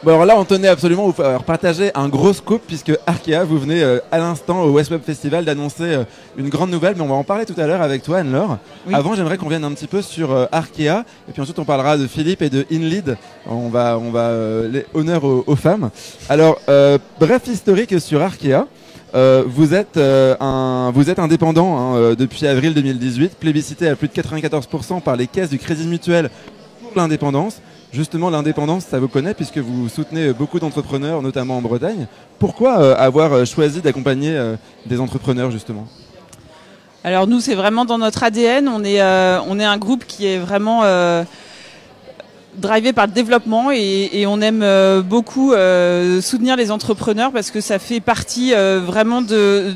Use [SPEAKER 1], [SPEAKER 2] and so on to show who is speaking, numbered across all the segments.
[SPEAKER 1] Bon alors là, on tenait absolument à vous faire partager un gros scoop puisque Arkea, vous venez à l'instant au West Web Festival d'annoncer une grande nouvelle, mais on va en parler tout à l'heure avec toi, Anne-Laure. Oui. Avant, j'aimerais qu'on vienne un petit peu sur Arkea et puis ensuite on parlera de Philippe et de InLead. On va les honneurs aux femmes. Alors, bref historique sur Arkea. Vous êtes indépendant depuis avril 2018, plébiscité à plus de 94% par les caisses du Crédit Mutuel pour l'indépendance. Justement, l'indépendance, ça vous connaît puisque vous soutenez beaucoup d'entrepreneurs, notamment en Bretagne. Pourquoi avoir choisi d'accompagner des entrepreneurs, justement ?
[SPEAKER 2] Alors nous, c'est vraiment dans notre ADN. On est un groupe qui est vraiment drivé par le développement et on aime beaucoup soutenir les entrepreneurs parce que ça fait partie vraiment de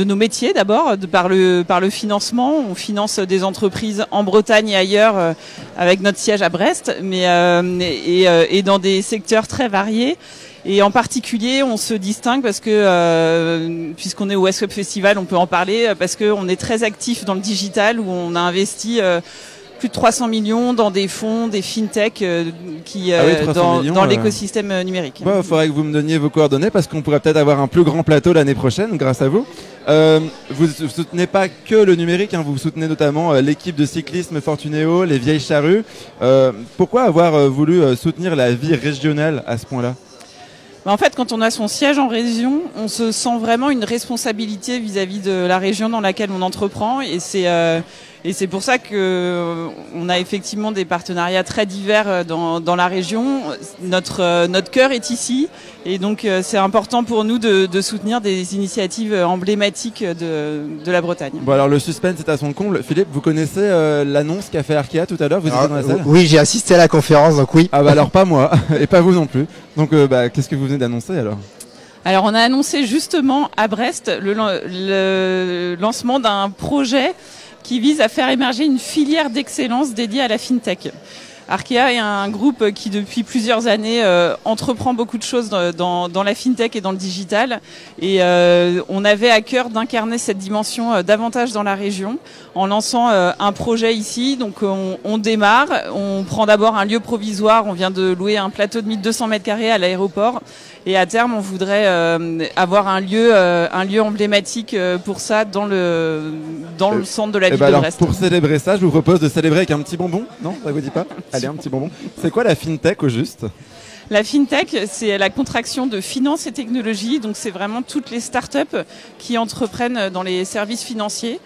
[SPEAKER 2] nos métiers d'abord, par le financement. On finance des entreprises en Bretagne et ailleurs avec notre siège à Brest, et dans des secteurs très variés. Et en particulier, on se distingue parce que, puisqu'on est au West Web Festival, on peut en parler, parce qu'on est très actif dans le digital où on a investi plus de 300 millions dans des fonds, des fintech dans l'écosystème numérique.
[SPEAKER 1] Il faudrait que vous me donniez vos coordonnées parce qu'on pourrait peut-être avoir un plus grand plateau l'année prochaine grâce à vous. Vous ne soutenez pas que le numérique, vous soutenez notamment l'équipe de cyclisme Fortunéo, les Vieilles Charrues. Pourquoi avoir voulu soutenir la vie régionale à ce point-là ?
[SPEAKER 2] En fait, quand on a son siège en région, on se sent vraiment une responsabilité vis-à-vis de la région dans laquelle on entreprend et c'est pour ça que on a effectivement des partenariats très divers dans la région. Notre cœur est ici et donc c'est important pour nous de soutenir des initiatives emblématiques de la Bretagne. Bon
[SPEAKER 1] alors le suspense est à son comble. Philippe, vous connaissez l'annonce qu'a fait Arkea tout à l'heure? Vous étiez dans la salle?
[SPEAKER 3] Oui, j'ai assisté à la conférence, donc oui.
[SPEAKER 1] Ah bah alors pas moi et pas vous non plus. Donc qu'est-ce que vous venez d'annoncer alors?
[SPEAKER 2] Alors on a annoncé justement à Brest le lancement d'un projet qui vise à faire émerger une filière d'excellence dédiée à la fintech. Arkea est un groupe qui depuis plusieurs années entreprend beaucoup de choses dans la fintech et dans le digital et on avait à cœur d'incarner cette dimension davantage dans la région en lançant un projet ici. Donc on démarre, on prend d'abord un lieu provisoire, on vient de louer un plateau de 1200 m² à l'aéroport et à terme on voudrait avoir un lieu emblématique pour ça dans le centre de la ville de Brest.
[SPEAKER 1] Pour célébrer ça, je vous propose de célébrer avec un petit bonbon. Non, ça vous dit pas? Allez, un petit bonbon. C'est quoi la fintech au juste?
[SPEAKER 2] La fintech, c'est la contraction de finance et technologie. Donc c'est vraiment toutes les startups qui entreprennent dans les services financiers.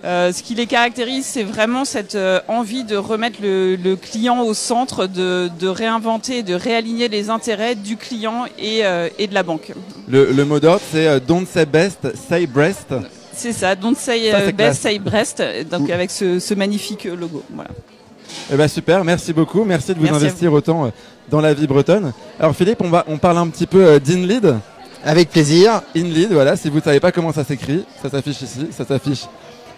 [SPEAKER 2] Ce qui les caractérise, c'est vraiment cette envie de remettre le client au centre, de réinventer, de réaligner les intérêts du client et de la banque.
[SPEAKER 1] Le mot d'ordre, c'est Don't say best, say Brest.
[SPEAKER 2] C'est ça, Don't say best, say Brest, donc avec ce magnifique logo. Voilà.
[SPEAKER 1] Eh ben super, merci beaucoup, merci de vous investir autant dans la vie bretonne. Alors Philippe, on parle un petit peu d'InLead.
[SPEAKER 3] Avec plaisir.
[SPEAKER 1] InLead, voilà, si vous ne savez pas comment ça s'écrit, ça s'affiche ici, ça s'affiche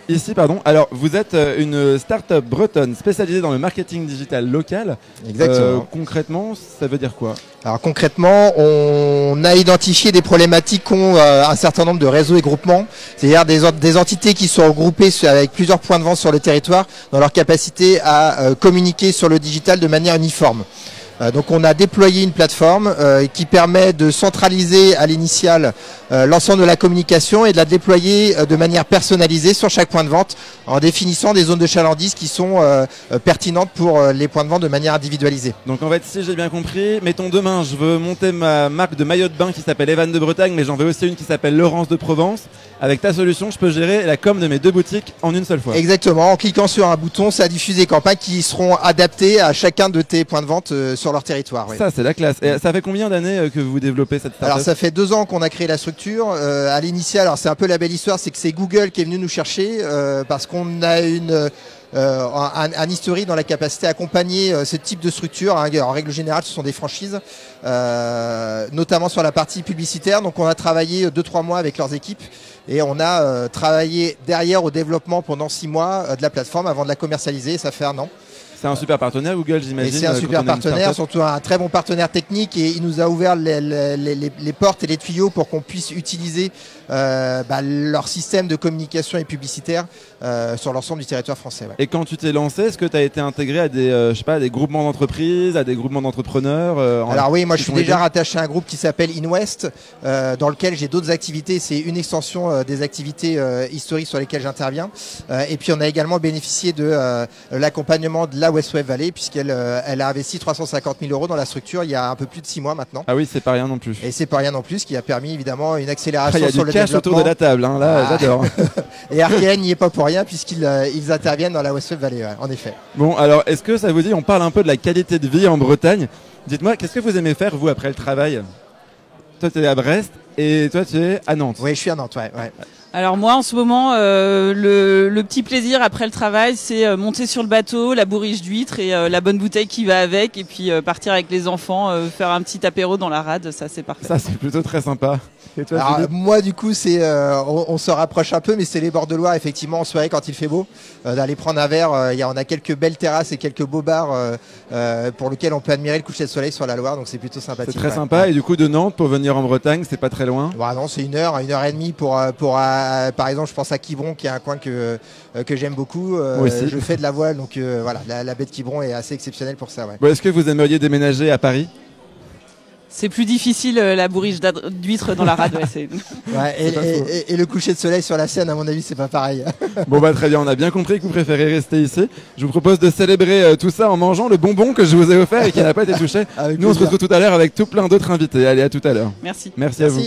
[SPEAKER 1] ici, pardon. Alors, vous êtes une start-up bretonne spécialisée dans le marketing digital local.
[SPEAKER 3] Exactement.
[SPEAKER 1] Concrètement, ça veut dire quoi?
[SPEAKER 3] Alors concrètement, on a identifié des problématiques qu'ont un certain nombre de réseaux et groupements, c'est-à-dire des entités qui sont regroupées avec plusieurs points de vente sur le territoire dans leur capacité à communiquer sur le digital de manière uniforme. Donc on a déployé une plateforme qui permet de centraliser à l'initiale l'ensemble de la communication et de la déployer de manière personnalisée sur chaque point de vente en définissant des zones de chalandise qui sont pertinentes pour les points de vente de manière individualisée.
[SPEAKER 1] Donc en fait, si j'ai bien compris, mettons demain je veux monter ma marque de maillot de bain qui s'appelle Evan de Bretagne, mais j'en veux aussi une qui s'appelle Laurence de Provence. Avec ta solution, je peux gérer la com de mes deux boutiques en une seule fois.
[SPEAKER 3] Exactement, en cliquant sur un bouton, ça diffuse des campagnes qui seront adaptées à chacun de tes points de vente sur leur territoire. Oui.
[SPEAKER 1] Ça, c'est la classe. Et ça fait combien d'années que vous développez cette startup?
[SPEAKER 3] Alors ça fait 2 ans qu'on a créé la structure. À l'initial, alors c'est un peu la belle histoire, c'est que c'est Google qui est venu nous chercher parce qu'on a un historique dans la capacité à accompagner ce type de structure. En règle générale, ce sont des franchises, notamment sur la partie publicitaire. Donc on a travaillé 2-3 mois avec leurs équipes et on a travaillé derrière au développement pendant 6 mois de la plateforme avant de la commercialiser. Ça fait 1 an.
[SPEAKER 1] C'est un super partenaire Google, j'imagine.
[SPEAKER 3] Et c'est un super partenaire, surtout un très bon partenaire technique, et il nous a ouvert les portes et les tuyaux pour qu'on puisse utiliser leur système de communication et publicitaire sur l'ensemble du territoire français. Ouais.
[SPEAKER 1] Et quand tu t'es lancé, est-ce que tu as été intégré à des, je sais pas, des groupements d'entreprises, à des groupements d'entrepreneurs
[SPEAKER 3] Alors oui, moi je suis déjà rattaché à un groupe qui s'appelle InWest, dans lequel j'ai d'autres activités. C'est une extension des activités historiques sur lesquelles j'interviens. Et puis on a également bénéficié de l'accompagnement de la West Web Valley, puisqu'elle elle a investi 350 000 € dans la structure il y a un peu plus de 6 mois maintenant.
[SPEAKER 1] Ah oui, c'est pas rien non plus.
[SPEAKER 3] Et c'est pas rien non plus, ce qui a permis évidemment une accélération sur le développement.
[SPEAKER 1] Il y a du cash autour de la table, hein, là, j'adore.
[SPEAKER 3] Et Arkea n'y est pas pour rien, puisqu'ils ils interviennent dans la West Web Valley, en effet.
[SPEAKER 1] Bon, alors est-ce que ça vous dit, on parle un peu de la qualité de vie en Bretagne. Dites-moi, qu'est-ce que vous aimez faire, vous, après le travail? Toi, tu es à Brest et toi, tu es à Nantes.
[SPEAKER 3] Oui, je suis à Nantes, ouais.
[SPEAKER 2] Alors moi, en ce moment, le petit plaisir après le travail, c'est monter sur le bateau, la bourriche d'huîtres et la bonne bouteille qui va avec, et puis partir avec les enfants, faire un petit apéro dans la rade, ça c'est parfait.
[SPEAKER 1] Ça c'est plutôt très sympa. Et toi,
[SPEAKER 3] alors, moi du coup c'est on se rapproche un peu, mais c'est les bords de Loire effectivement en soirée quand il fait beau, d'aller prendre un verre. On a quelques belles terrasses et quelques beaux bars pour lesquels on peut admirer le coucher de soleil sur la Loire, donc c'est plutôt sympathique.
[SPEAKER 1] C'est très sympa. Et du coup de Nantes pour venir en Bretagne, c'est pas très loin?
[SPEAKER 3] Bah non, c'est une heure et demie pour par exemple je pense à Quiberon qui est un coin que j'aime beaucoup. Je fais de la voile, donc voilà, la baie de Quiberon est assez exceptionnelle pour ça. Ouais.
[SPEAKER 1] Bon, est-ce que vous aimeriez déménager à Paris?
[SPEAKER 2] C'est plus difficile la bourriche d'huîtres dans la rade.
[SPEAKER 3] Et le coucher de soleil sur la Seine, à mon avis, c'est pas pareil.
[SPEAKER 1] Bon bah très bien, on a bien compris que vous préférez rester ici. Je vous propose de célébrer tout ça en mangeant le bonbon que je vous ai offert et qui n'a pas été touché. Nous on se retrouve tout à l'heure avec tout plein d'autres invités. Allez, à tout à l'heure.
[SPEAKER 2] Merci.
[SPEAKER 1] Merci à vous.